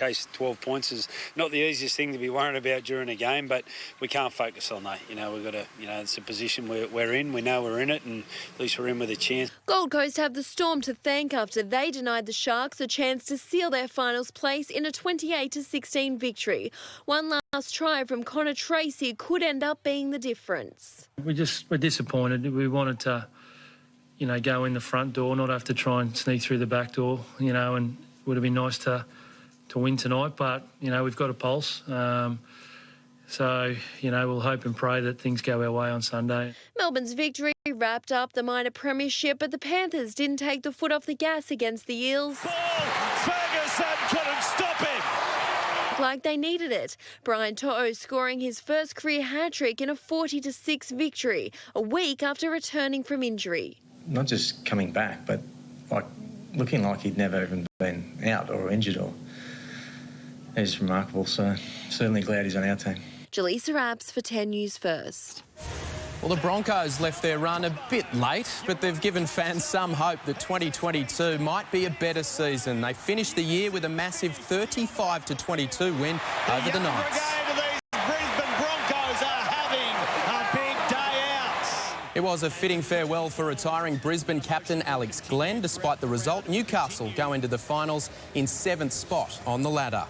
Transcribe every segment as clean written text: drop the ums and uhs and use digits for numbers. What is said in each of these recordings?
Chase 12 points is not the easiest thing to be worried about during a game, but we can't focus on that. We've got to, it's a position we're in. We know we're in it, and at least we're in with a chance. Gold Coast have the Storm to thank after they denied the Sharks a chance to seal their finals place in a 28-16 victory. One last try from Connor Tracy could end up being the difference. We're disappointed. We wanted to, go in the front door, not have to try and sneak through the back door, and it would have been nice to win tonight, but, we've got a pulse. So, we'll hope and pray that things go our way on Sunday. Melbourne's victory wrapped up the minor premiership, but the Panthers didn't take the foot off the gas against the Eels. Ball! Ferguson couldn't stop him! Like they needed it. Brian To'o scoring his first career hat-trick in a 40-6 victory, a week after returning from injury. Not just coming back, but looking like he'd never even been out or injured or... It's remarkable, so certainly glad he's on our team. Jaleesa Apps for 10 News First. Well, the Broncos left their run a bit late, but they've given fans some hope that 2022 might be a better season. They finished the year with a massive 35-22 win over the Knights. It was a fitting farewell for retiring Brisbane captain Alex Glenn. Despite the result, Newcastle go into the finals in 7th spot on the ladder.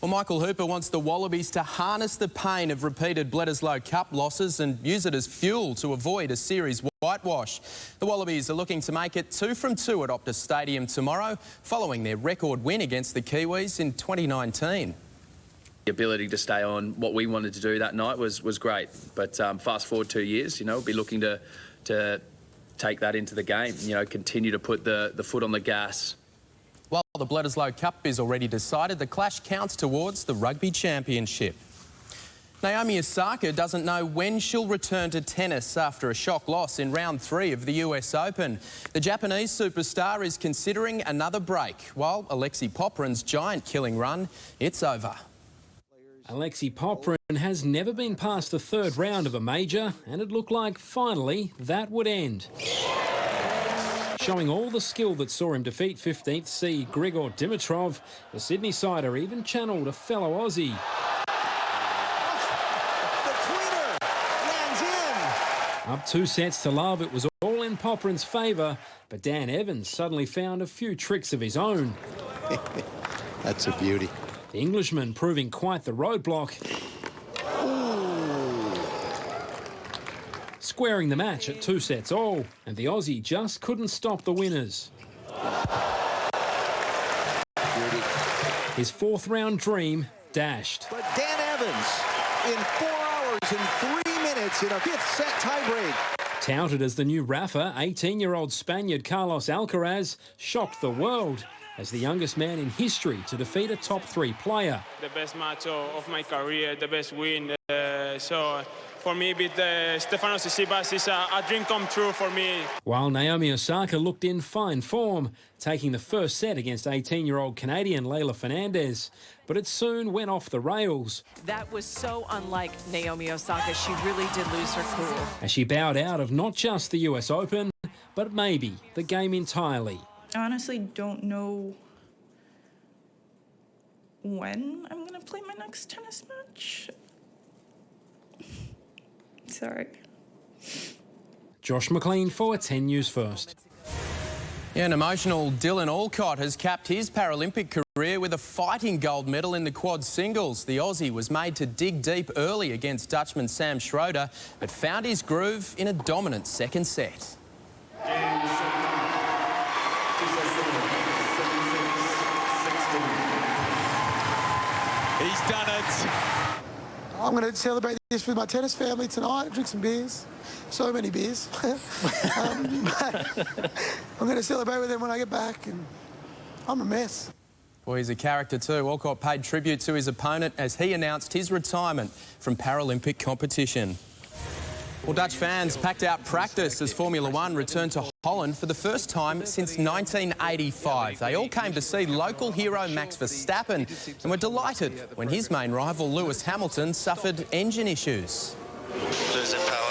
Well, Michael Hooper wants the Wallabies to harness the pain of repeated Bledisloe Cup losses and use it as fuel to avoid a series whitewash. The Wallabies are looking to make it 2 from 2 at Optus Stadium tomorrow, following their record win against the Kiwis in 2019. The ability to stay on what we wanted to do that night was great. But fast forward 2 years, we'll be looking to take that into the game, continue to put the foot on the gas. While the Bledisloe Cup is already decided, the clash counts towards the Rugby Championship. Naomi Osaka doesn't know when she'll return to tennis after a shock loss in round 3 of the US Open. The Japanese superstar is considering another break, while Alexei Popyrin's giant killing run, it's over. Alexei Popyrin has never been past the 3rd round of a major, and it looked like finally that would end. Showing all the skill that saw him defeat 15th seed Grigor Dimitrov, the Sydney sider even channeled a fellow Aussie. The tweeter lands in. Up 2 sets to love, it was all in Popyrin's favour, but Dan Evans suddenly found a few tricks of his own. That's a beauty. The Englishman proving quite the roadblock. Squaring the match at 2 sets all, and the Aussie just couldn't stop the winners. His 4th round dream dashed. But Dan Evans in 4 hours and 3 minutes in a 5th set tiebreak. Touted as the new Rafa, 18-year-old Spaniard Carlos Alcaraz shocked the world as the youngest man in history to defeat a top 3 player. The best match of my career, the best win. So for me, beat Stefanos Tsitsipas is a dream come true for me. While Naomi Osaka looked in fine form, taking the first set against 18-year-old Canadian Leylah Fernandez, but it soon went off the rails. That was so unlike Naomi Osaka. She really did lose her cool. As she bowed out of not just the US Open, but maybe the game entirely. I honestly don't know when I'm going to play my next tennis match. Sorry. Josh McLean for 10 News First. An emotional Dylan Alcott has capped his Paralympic career with a fighting gold medal in the quad singles. The Aussie was made to dig deep early against Dutchman Sam Schroeder, but found his groove in a dominant second set. He's done it. I'm going to celebrate this with my tennis family tonight, drink some beers. So many beers. I'm going to celebrate with them when I get back, and I'm a mess. Well, he's a character too. Alcott paid tribute to his opponent as he announced his retirement from Paralympic competition. Well, Dutch fans packed out practice as Formula One returned to Holland for the first time since 1985. They all came to see local hero Max Verstappen and were delighted when his main rival Lewis Hamilton suffered engine issues. Losing power.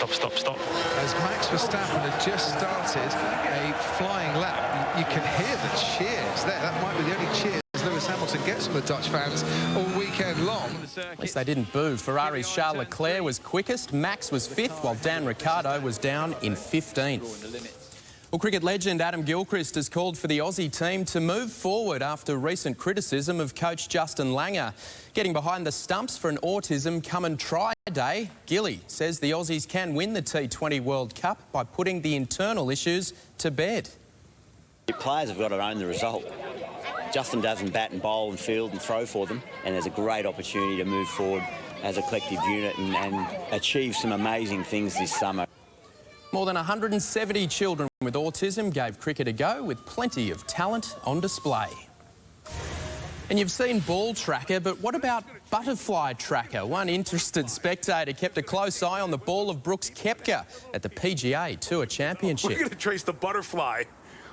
Stop. As Max Verstappen had just started a flying lap, you can hear the cheers there. That might be the only cheers as Lewis Hamilton gets from the Dutch fans all weekend long. At least they didn't boo. Ferrari's Charles Leclerc was quickest, Max was 5th, while Dan Ricciardo was down in 15th. Well, cricket legend Adam Gilchrist has called for the Aussie team to move forward after recent criticism of coach Justin Langer. Getting behind the stumps for an Autism come and try day, Gilly says the Aussies can win the T20 World Cup by putting the internal issues to bed. The players have got to own the result. Justin doesn't bat and bowl and field and throw for them, and there's a great opportunity to move forward as a collective unit and achieve some amazing things this summer. More than 170 children with autism gave cricket a go, with plenty of talent on display. And you've seen Ball Tracker, but what about Butterfly Tracker? One interested spectator kept a close eye on the ball of Brooks Koepka at the PGA Tour Championship. We're going to trace the butterfly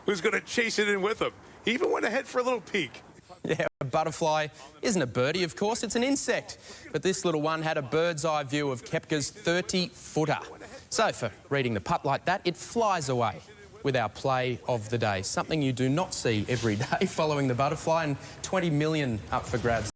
who's going to chase it in with him. He even went ahead for a little peek. Yeah, a butterfly isn't a birdie, of course, it's an insect. But this little one had a bird's eye view of Koepka's 30-footer. So for reading the putt like that, it flies away with our play of the day. Something you do not see every day following the butterfly, and 20 million up for grabs.